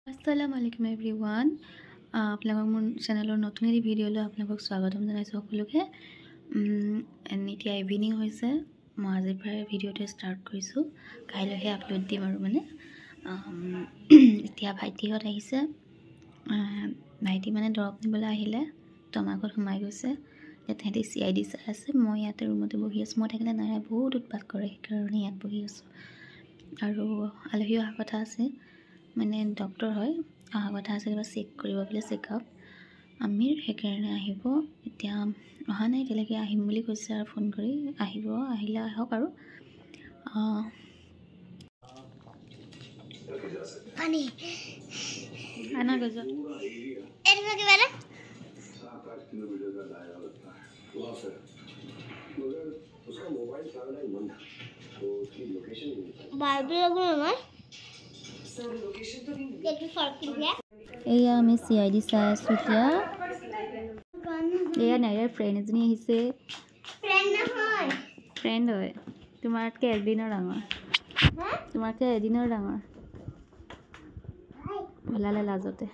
Assalamu alaikum everyone. আপোনালোকক মোৰ চেনেলৰ নতুন এটি ভিডিঅ'লৈ আপোনালোকক স্বাগতম জনাইছোঁ সকলোকে। এতিয়া ইভিনিং হৈছে, মই আজিৰ পৰা ভিডিঅ'টো ষ্টাৰ্ট কৰিছোঁ। কাইলৈহে আপলোড দিম আৰু এতিয়া ভাইটিহঁত আহিছে। ভাইটি দৰৱ নিবলৈ আহিলে, তো আমাৰ ঘৰত সোমাই গৈছে। তাহাঁতি CID চাই আছে, মই ইয়াতে ৰুমতে বহি আছোঁ। মই থাকিলে নাইৰা বহুত উৎপাত কৰে, সেইকাৰণে ইয়াত বহি আছোঁ। আৰু আলহী অহা কথা আছে, ডক্টৰ হয়, অহা কথা আছে, কিবা চেক কৰিব বোলে, চেকআপ আমিৰ, সেইকাৰণে আহিব। এতিয়া অহা নাই এতিয়ালৈকে, আহিম বুলি কৈছে আৰু ফোন কৰি। আহিলে আহক আৰু আনা গজ এয়া আমি CID চাই আছোঁ। এতিয়া এয়া নাইৰাৰ ফ্ৰেণ্ড এজনী আহিছে। ফ্ৰেণ্ড হয়, তোমাতকৈ এদিনৰ ডাঙৰ। ওলালে লাজতে।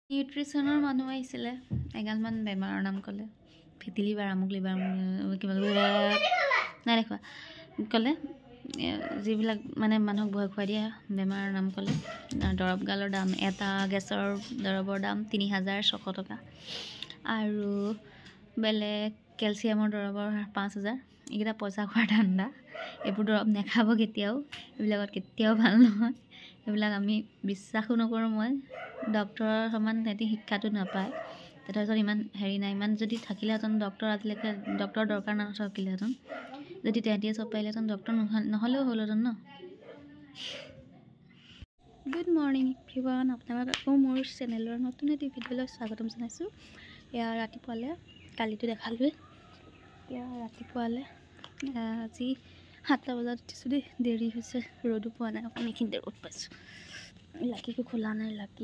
নিউট্ৰিচনৰ মানুহ আহিছিলে, এগালমান বেমাৰৰ নাম ক'লে। ফেটিলি বাৰ আমুক লিবাৰ কিবা নাই দেখুৱা ক'লে, যিবিলাক মানুহক ভয় খুৱাই দিয়া বেমাৰৰ নাম ক'লে। দৰৱ গালৰ দাম, এটা গেছৰ দৰৱৰ দাম 3600 টকা, আৰু বেলেগ কেলছিয়ামৰ দৰৱৰ 5000। এইকেইটা পইচা খোৱাৰ ধান্দা। এইবোৰ দৰৱ নাখাব কেতিয়াও, এইবিলাকত কেতিয়াও ভাল নহয়। এইবিলাক আমি বিশ্বাসো নকৰোঁ। মই ডক্টৰৰ সমান সিহঁতি শিক্ষাটো নাপায়। তাৰপিছত ইমান নাই, ইমান যদি থাকিলেহেঁতেন ডক্টৰ, আজিলৈকে ডক্টৰৰ দৰকাৰ নাথাকিলেহেঁতেন। যদি তেহেঁতিয়ে চব পাৰিলেহেঁতেন, ডক্টৰ নহ'লেও হ'লহেঁতেন ন। গুড মৰ্ণিং এভৰিৱান, আপোনালোকক আকৌ মোৰ চেনেলৰ নতুন এটি ভিডিঅ'লৈ স্বাগতম জনাইছোঁ। এয়া ৰাতিপুৱালৈ, কালিতো দেখালোৱে। এয়া ৰাতিপুৱালৈ আজি 7টা বজাত উঠিছোঁ দেই, দেৰি হৈছে। ৰ'দো পোৱা নাই, অকণ এইখিনিতে ৰ'দ পাইছোঁ। লাকিকো খোলা নাই, লাকি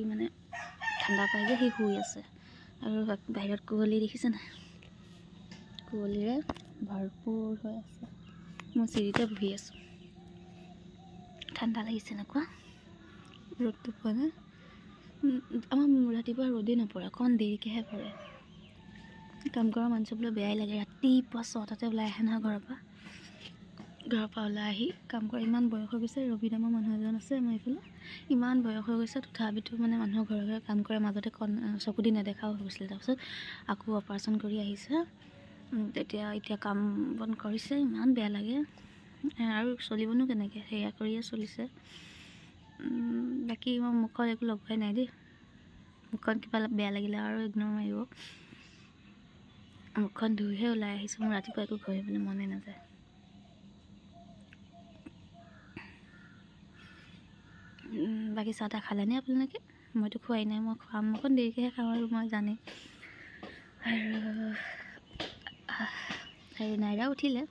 ঠাণ্ডা পাই যে সি শুই আছে। আৰু বাহিৰত কুঁৱলী দেখিছে নাই, কুঁৱলীৰে ভৰপূৰ হৈ আছে। মই চিৰিতে বহি আছোঁ, ঠাণ্ডা লাগিছে এনেকুৱা, ৰ'দটো পোৱা নাই। আমাৰ ৰাতিপুৱা ৰ'দেই নপৰে, অকণমান দেৰিকৈহে পৰে। কাম কৰা মানুহবোৰে বেয়াই লাগে, ৰাতিপুৱা 6টাতে ওলাই আহে নহয় ঘৰৰ পৰা ওলাই আহি কাম কৰে। ইমান বয়স হৈ গৈছে, ৰবি নামৰ মানুহ এজন আছে আমাৰ এইফালে, ইমান বয়স হৈ গৈছে, তথাপিতো মানুহৰ ঘৰে কাম কৰে। মাজতে চকু দি নেদেখাও হৈ গৈছিলে, তাৰপিছত আকৌ অপাৰেশ্যন কৰি আহিছে। এতিয়া কাম বন কৰিছে, ইমান বেয়া লাগে। আৰু চলিবনো কেনেকৈ, সেয়া কৰিয়ে চলিছে। বাকী মই মুখত একো লগোৱাই নাই দেই, মুখখন কিবা বেয়া লাগিলে আৰু ইগনৰ মাৰিব। মুখখন ধুইহে ওলাই আহিছোঁ। মোৰ ৰাতিপুৱা একো কৰিবলৈ মনে নাযায়। বাকী চাহ তাহ খালেনে আপোনালোকে? মইতো খোৱাই নাই, মই খাম অকণ দেৰিকৈহে খাওঁ, আৰু মই জানেই। আৰু নাইৰা উঠিলে,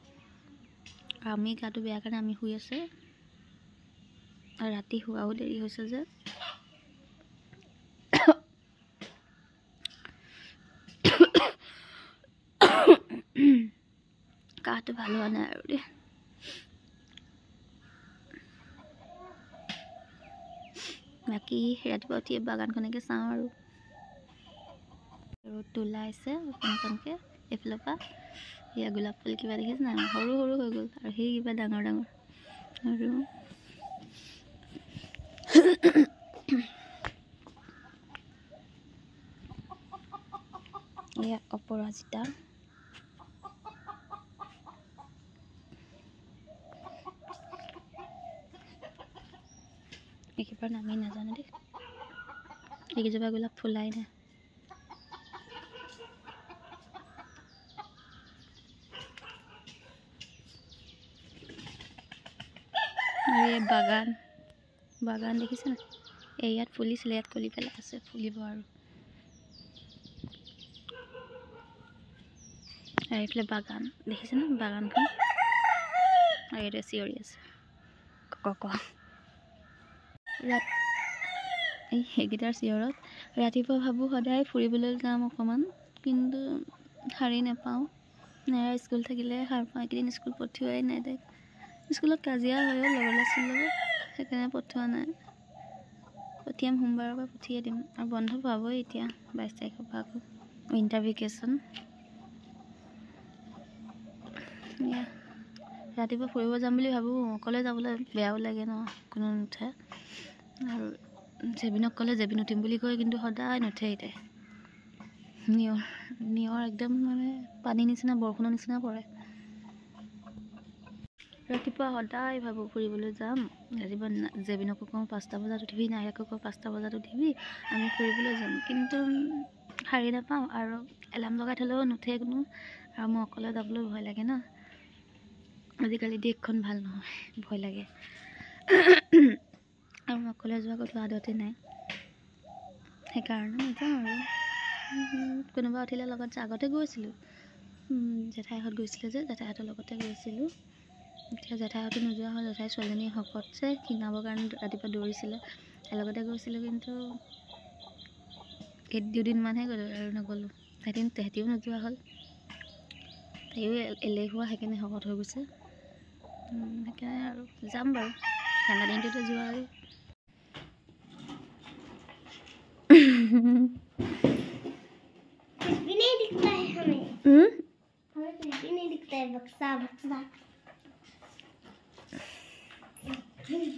আমি গাটো বেয়া কাৰণে আমি শুই আছোঁ। আৰু ৰাতি শোৱাও দেৰি হৈছে যে। কাহটো ভাল হোৱা নাই আৰু দেই। বাকী ৰাতিপুৱা উঠি বাগানখনকে চাওঁ, আৰু ৰ'দটো ওলাইছে অকণকৈ এইফালৰ পৰা। সেয়া গোলাপ ফুল কিবা দেখিছে নাই, সৰু সৰু হৈ গ'ল, আৰু সেই কিবা ডাঙৰ ডাঙৰ। আৰু এয়া অপৰাজিতা, এইকেইবাৰ নামি নাজানো দেই, এইকেইজোপা গোলাপ ফুলাই নাই। আৰু এই বাগান দেখিছে নাই, ইয়াত ফুলিছিলে, ইয়াত কলি পেলাই আছে, ফুলিব আৰু। আৰু এইফালে বাগান দেখিছেনে বাগানখন আৰু এইটো চিঞৰি আছে কক এই সেইকেইটাৰ চিঞৰত ৰাতিপুৱা ভাবোঁ সদায় ফুৰিবলৈ যাম অকণমান কিন্তু সাৰি নাপাওঁ নাইৰা স্কুল থাকিলে সাৰ পাওঁ এইকেইদিন স্কুল পঠিওৱাই নাই তাইক স্কুলত কাজিয়া হয়ও লগৰ ল'ৰা ছোৱালীৰ লগত সেইকাৰণে পঠিওৱা নাই পঠিয়াম সোমবাৰৰ পৰা পঠিয়াই দিম আৰু বন্ধ পাবই এতিয়া 22 তাৰিখৰ পৰা আকৌ উইণ্টাৰ ভেকেশ্যন ৰাতিপুৱা ফুৰিব যাম বুলি ভাবোঁ অকলে যাবলৈ বেয়াও লাগে ন কোনো নুঠে আৰু জেবিনক ক'লে জেবিন উঠিম বুলি কয় কিন্তু সদায় নুঠে এতিয়া নিয়ৰ একদম মানে পানী নিচিনা বৰষুণৰ নিচিনা পৰে ৰাতিপুৱা সদায় ভাবোঁ ফুৰিবলৈ যাম ৰাতিপুৱা জেবিনকো কওঁ 5টা বজাত উঠিবি নাইৰাকো কওঁ 5টা বজাত উঠিবি আমি ফুৰিবলৈ যাম কিন্তু সাৰি নাপাওঁ আৰু এলাৰ্ম লগাই থ'লেও নুঠে কোনো আৰু মই অকলে যাবলৈ ভয় লাগে ন আজিকালি দেশখন ভাল নহয় ভয় লাগে আৰু মই অকলে যোৱা কথা আদতে নাই সেইকাৰণে নাযাওঁ আৰু কোনোবা উঠিলে লগত আগতে গৈছিলোঁ জেঠাইহঁত গৈছিলে যে জেঠাইহঁতৰ লগতে গৈছিলোঁ এতিয়া জেঠাইহঁতো নোযোৱা হ'ল জেঠাই ছোৱালীজনী শকত যে ক্ষীণাবৰ কাৰণে ৰাতিপুৱা দৌৰিছিলে তাৰ লগতে গৈছিলোঁ কিন্তু 2 দিনমানহে গ'লোঁ আৰু নগ'লোঁ তেহেঁতিও নোযোৱা হ'ল তাইও এলেহুৱা সেইকাৰণে শকত হৈ গৈছে সেইকাৰণে আৰু যাম বাৰু ঠাণ্ডা দিনটোতে যোৱা আৰু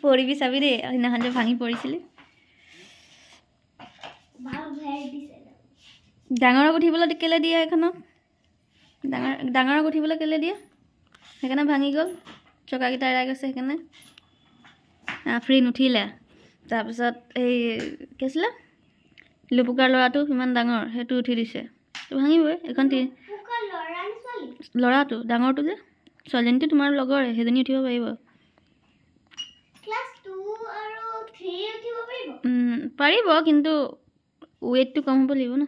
পৰিবি চাবি দেই সেইদিনাখন যে ভাঙি পৰিছিলি ডাঙৰক উঠিবলৈ কেলে দিয়ে এখনক ডাঙৰক উঠিবলৈ কেলে দিয়ে সেইকাৰণে ভাঙি গ'ল চকাকেইটা এৰাই গৈছে সেইকাৰণে আফ্ৰিন উঠিলে তাৰপিছত এই কি আছিলে লুপুকাৰ ল'ৰাটো ইমান ডাঙৰ সেইটো উঠি দিছে ভাঙিবই এখন ল'ৰাটো ডাঙৰটো যে ছোৱালীজনীটো তোমাৰ লগৰে সেইজনী উঠিব পাৰিব পাৰিব কিন্তু ৱেইটটো কম হ'ব লাগিব ন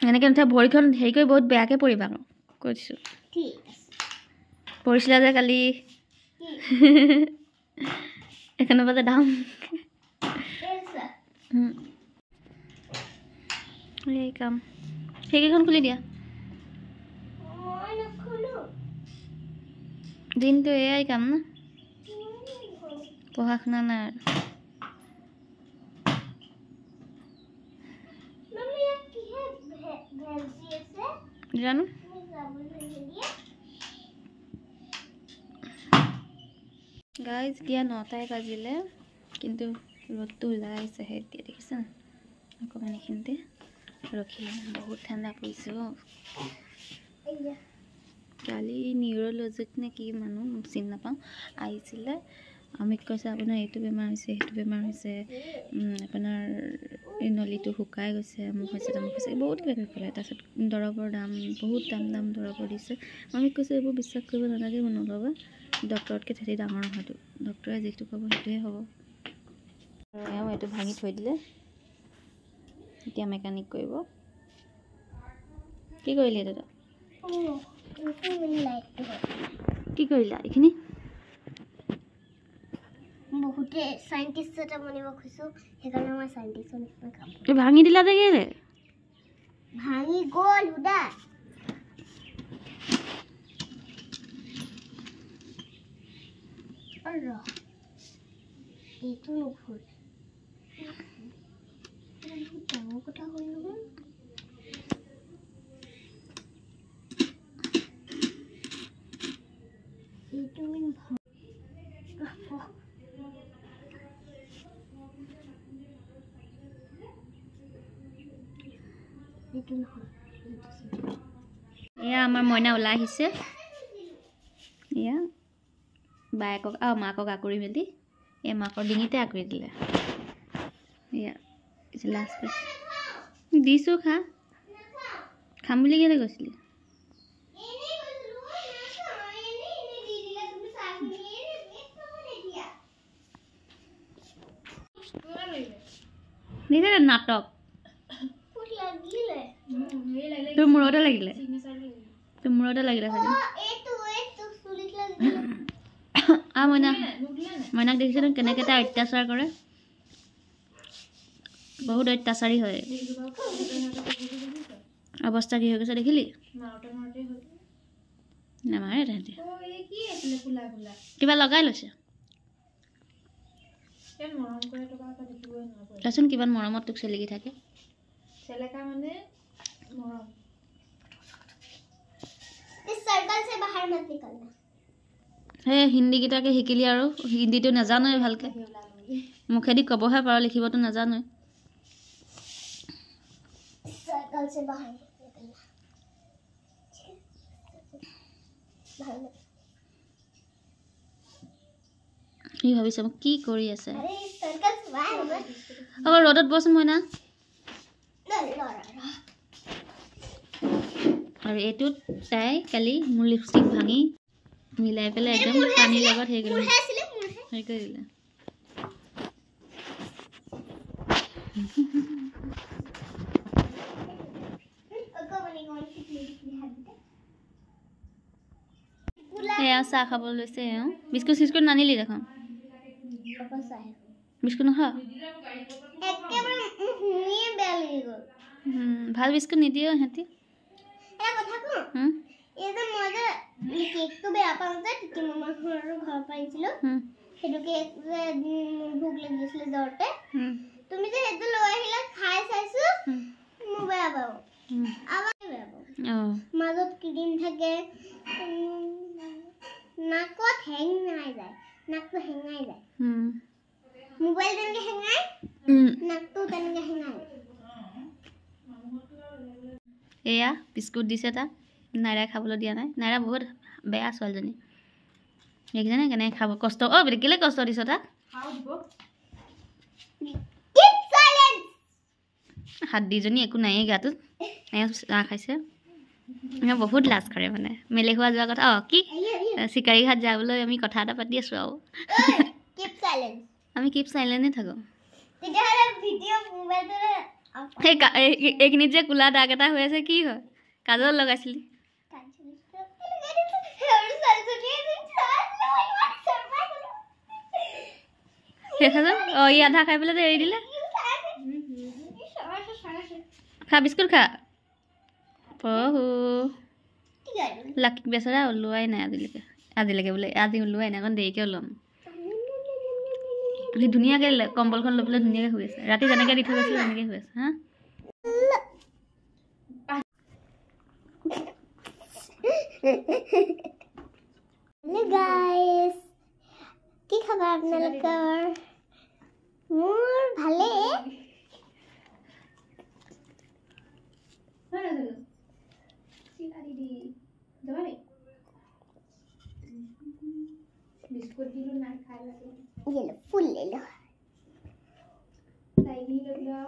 এনেকৈ নুঠে ভৰিখন হেৰি কৰি বহুত বেয়াকৈ পৰিবা আকৌ কৈ দিছোঁ পৰিছিলা যে কালি এখনৰ পৰা যে দাম এই কাম সেইকেইখন খুলি দিয়া দিনটো এয়াই কাম ন পঢ়া শুনা নাই জানো গাইজ এতিয়া 9টাই বাজিলে কিন্তু ৰ'দটো ওলাই আহিছেহে এতিয়া দেখিছে অকণমান এইখিনিতে ৰখিলে বহুত ঠাণ্ডা পৰিছে কালি নিউৰলজিক নে কি মানুহ চিনি নাপাওঁ আহিছিলে আমিক কৈছে আপোনাৰ এইটো বেমাৰ হৈছে সেইটো বেমাৰ হৈছে আপোনাৰ এই নলীটো শুকাই গৈছে মোক হৈছে তামুক হৈছে বহুত কিবা ক'লে তাৰপিছত দৰৱৰ দাম বহুত দাম দৰৱৰ দিছে আমিক কৈছে এইবোৰ বিশ্বাস কৰিব নালাগে নল'বা ডক্টৰতকৈ থেতি ডাঙৰ নহয়তো ডক্টৰে যিটো ক'ব সেইটোৱে হ'ব আৰু এইটো ভাঙি থৈ দিলে এতিয়া মেকানিক কৰিব কি কৰিলি দাদা কি কৰিলা এইখিনি বহুতে সাইন্টিষ্ট এটা বনিব খুজিছো সেইকাৰণে মই সাইন্টিষ্টৰ নিচিনা কাম ভাঙি দিলা যে কেলে ভাঙি গ'ল হুদা আৰু এইটো নুখুল ডাঙৰ কথা হ'ল নহয় এইটো এয়া আমাৰ মইনা ওলাই আহিছে এয়া বায়েকক আৰু মাকক আঁকৰি মেলি এই মাকৰ ডিঙিতে আঁকৰি দিলে এয়া লাষ্ট দিছোঁ খাম বুলি কেলৈ কৈছিলি নিজে নাটক তোৰ মূৰতে লাগিলে চাগে মইনাক দেখিছে কেনেকৈ তাই অত্যাচাৰ কৰে বহুত অত্যাচাৰী হয় অৱস্থা কি হৈ গৈছে দেখিলি নামাৰে তাহাঁতি কিবা লগাই লৈছে চাচোন কিমান মৰমত তোক চেলেকি থাকে চেলেকা মানে মৰম इस सर्कल से बाहर मत निकलना হে হিন্দী গীতাকে শিকিলি আৰু হিন্দীটো নাজানোৱে ভালকে মুখেদি কবহে পাৰ লিখিবতো নাজানোৱে इस सर्कल से बाहर निकलना बाहर मत কি ভাবিছ মোক কি কৰি আছে अरे इस सर्कल से बाहर मत আকৌ ৰ'দত বচোন মই না আৰু এইটোত তাই কালি মোৰ লিপষ্টিক ভাঙি মিলাই পেলাই একদম পানীৰ লগত হেৰি কৰি দিলে এয়া চাহ খাব লৈছে বিস্কুট চিস্কুট নানিলি দেখোন বিস্কুট নাখা ভাল বিস্কুট নিদিয়ে সিহঁতি মাজত ক্ৰীম থাকে নাকত হেঙাই যায় নাকটো হেঙাই যায় মোবাইল তেনেকে হেঙাই নাকটো তেনেকে হেঙাই এয়া বিস্কুট দিছে তাক নাইৰা খাবলৈ দিয়া নাই নাইৰা বহুত বেয়া ছোৱালীজনী দেখিছেনে কেনেকৈ খাব কষ্ট কেলে কষ্ট দিছ তাক হাতদিজনী একো নায়েই গাটোত চাহ খাইছে বহুত লাজ কৰে মানে মেলেখোৱা যোৱা কথা কি চিকাৰী ঘাট যাবলৈ আমি কথা এটা পাতি আছোঁ আৰু আমি কিপ চাইলেণ্টে থাকোঁ এইখিনিত যে কোলা দাগ এটা হৈ আছে কি হয় কাজল লগাইছিলি ই আধা খাই পেলাই যে এৰি দিলে খা বিস্কুট খা পহু লাকি বেচেৰা ওলোৱাই নাই আজিলৈকে বোলে আজি ওলোৱাই নাই অকণ দেৰিকৈ ওলাম সি ধুনীয়াকৈ কম্বলখন লৈ পেলাই ধুনীয়াকৈ শুই আছে ৰাতি যেনেকৈ দি থৈ গৈছিলে তেনেকৈ শুই আছে হা গাইস কি খবৰ আপোনালোকৰ মোৰ ভালে बिस्कुट दिलो ना खा लगे ये लो फुल ले लो डायरी ले लो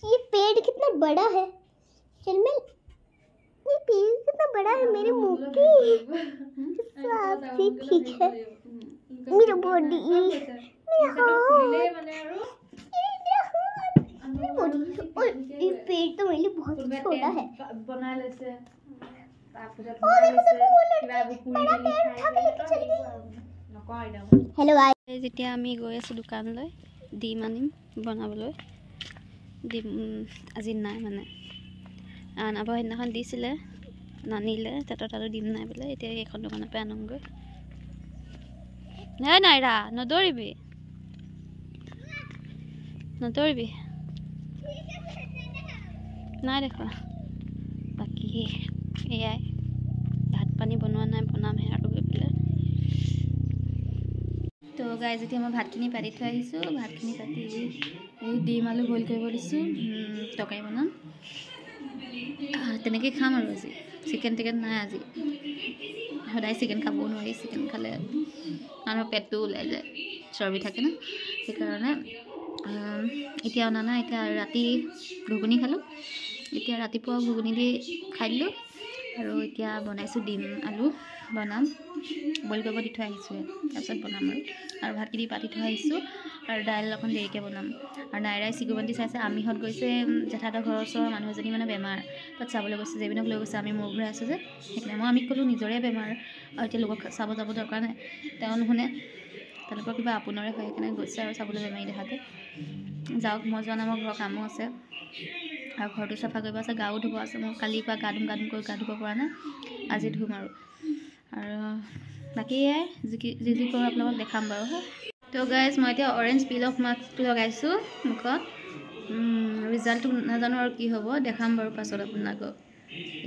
ये पेड़ कितना बड़ा है चल मैं ये पेड़ कितना बड़ा है मेरे मुंह की साफ भी ठीक है मेरा बॉडी मेरा बॉडी और ये पेड़ तो मेरे लिए बहुत छोटा है बना लेसे हेलो गाइस যেতিয়া আমি গৈ আছোঁ দোকানলৈ ডিম আনিম বনাবলৈ ডিম আজি নাই মানে আনাব সেইদিনাখন দিছিলে নানিলে তাত আৰু ডিম নাই বোলে এতিয়া এইখন দোকানৰ পৰা আনোগৈ নাই নাইৰা নদৌৰিবি নাই দেখোৱা বাকী এয়াই ভাত পানী বনোৱা নাই বনামহে আৰু গৈ পেলাই তো গাইজ এতিয়া মই ভাতখিনি পাতি থৈ আহিছোঁ ভাতখিনি পাতি এই ডিম আলু বইল কৰিব দিছোঁ তৰকাৰী বনাম তেনেকৈ খাম আৰু আজি চিকেন টিকেন নাই আজি সদায় চিকেন খাবও নোৱাৰি চিকেন খালে মানুহৰ পেটটো ওলাই যায় চৰ্বি থাকে ন সেইকাৰণে এতিয়া অনা নাই এতিয়া ৰাতি ঘুগুনি খালোঁ এতিয়া ৰাতিপুৱা ঘুগুনি দি খাই দিলোঁ আৰু এতিয়া বনাইছোঁ ডিম আলু বনাম, বইল কৰিব দি থৈ আহিছোঁ, তাৰপিছত বনাম আৰু ভাতখিনি পাতি থৈ আহিছোঁ আৰু দাইল অকণ দেৰিকৈ বনাম। আৰু নাইৰাই চিকুবন্তি চাইছে, আমিহঁত গৈছে জেঠাহঁতৰ ঘৰৰ ওচৰৰ মানুহ এজনী মানে বেমাৰ, তাত চাবলৈ গৈছে, জেবিনক লৈ গৈছে, আমি মোৰ ঘূৰাই আছোঁ যে সেইকাৰণে মই আমি ক'লোঁ নিজৰে বেমাৰ আৰু এতিয়া লোকক চাব যাব দৰকাৰ নাই, তেওঁ নুশুনে, তেওঁলোকৰ কিবা আপোনৰে হয়, সেইকাৰণে গৈছে আৰু চাবলৈ বেমাৰী দেখাতে। যাওক, মই যোৱা নাই, মোৰ ঘৰৰ কামো আছে আৰু ঘৰটো চাফা কৰিব আছে, গাও ধুব আছে, মই কালিৰ পৰা গা ধুম কৰি গা ধুব পৰা নাই, আজি ধুম আৰু বাকী এয়াই যি কৰোঁ আপোনালোকক দেখাম বাৰু। তো গাইজ মই এতিয়া অৰেঞ্জ পিল অফ মাস্কটো লগাইছোঁ মুখত, ৰিজাল্টটো নাজানো আৰু কি হ'ব, দেখাম বাৰু পাছত আপোনালোকক।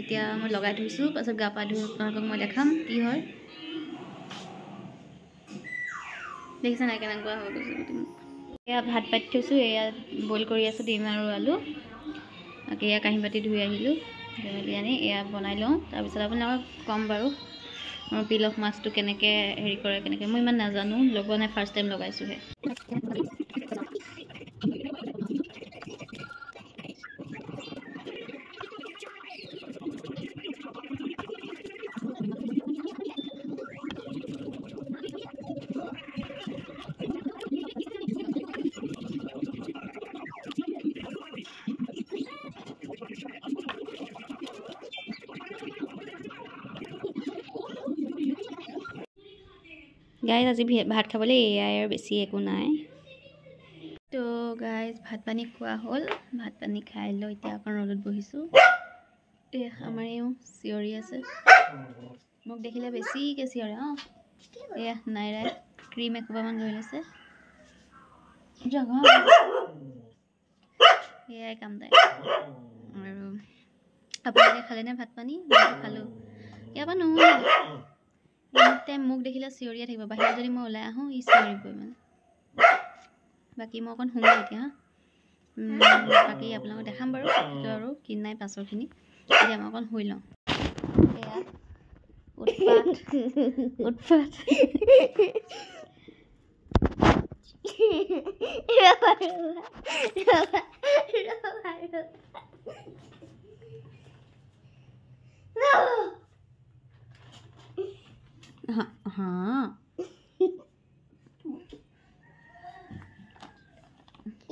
এতিয়া মই লগাই থৈছোঁ, পাছত গা পা ধুই আপোনালোকক মই দেখাম কি হয়। দেখিছে নাই কেনেকুৱা হৈ গৈছে গোটেই মোক। এয়া ভাত পাতি থৈছোঁ, এয়া বইল কৰি আছোঁ ডিম আৰু আলু, বাকী এয়া কাঁহী বাতি ধুই আহিলোঁ, ধুই মেলি আনি এয়া বনাই লওঁ, তাৰপিছত আপোনালোকক ক'ম বাৰু মোৰ পিল অফ মাস্কটো কেনেকৈ হেৰি কৰে, কেনেকৈ মই ইমান নাজানো, লগোৱা নাই, ফাৰ্ষ্ট টাইম লগাইছোঁহে। গাইজ আজি ভাত খাবলৈ এয়াই আৰু বেছি একো নাই। তো গাইজ ভাত পানী খোৱা হ'ল, ভাত পানী খাই লৈ এতিয়া অকণ ৰ'দত বহিছোঁ। আমাৰ এওঁ চিঞৰি আছে, মোক দেখিলে বেছিকৈ চিঞৰে। এয়া নাইৰাই ক্ৰীম এসোপামান লৈ লৈছে, এয়াই কাম তাই। আৰু আপোনালোকে খালেনে ভাত পানী? মই খালোঁ। ইয়াৰ পৰা নুশুনে, টাইম মোক দেখিলে চিঞৰিয়ে থাকিব, বাহিৰত যদি মই ওলাই আহোঁ ই চিঞৰিবই মানে। বাকী মই অকণ শুওঁ এতিয়া, বাকী আপোনালোকক দেখাম বাৰু আৰু কি নাই পাছৰখিনি। এতিয়া মই অকণ শুই লওঁ। এয়া উৎপাত উৎপাত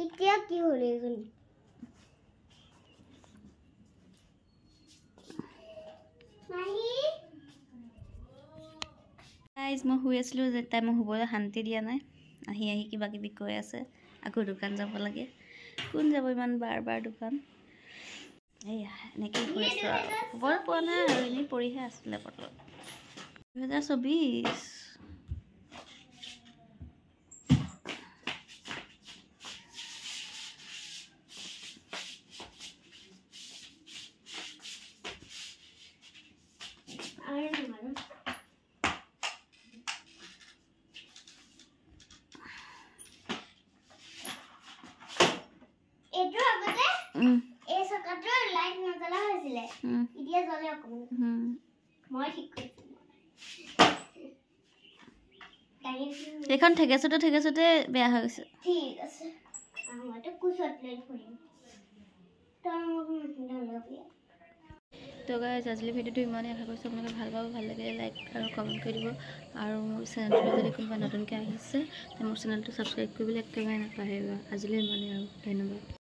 এতিয়া কি হ'ল এইজন? গাইজ মই শুই আছিলোঁ, যে তাই মোক শুবলৈ শান্তি দিয়া নাই, আহি আহি কিবা কিবি কৈ আছে, আকৌ দোকান যাব লাগে, কোন যাব ইমান বাৰ বাৰ দোকান। এয়া এনেকৈ শুই আছোঁ আৰু খবৰ পোৱা নাই আৰু এনেই পৰিহে আছোঁ লেপটত। 2024 এই চকাটোৰ লাইট নজ্বলা হৈছিলে, এতিয়া জ্বলে অকণমান। মই ঠিক কৰিছোঁ। এইখন ঠেকেচোতে বেয়া হৈ গৈছে। ঠিক আছে, মইতো কোচত লৈ ফুৰিম। তো গাইজ আজিলৈ ভিডিঅ'টো ইমানেই, আশা কৰিছোঁ আপোনালোকে ভাল পাব, ভাল লাগিলে লাইক আৰু কমেণ্ট কৰি দিব। আৰু মোৰ চেনেলটো যদি কোনোবা নতুনকৈ আহিছে, মোৰ চেনেলটো ছাবস্ক্ৰাইব কৰিবলৈ একেবাৰে নাপাহৰিব। আজিলৈ ইমানেই আৰু ধন্যবাদ।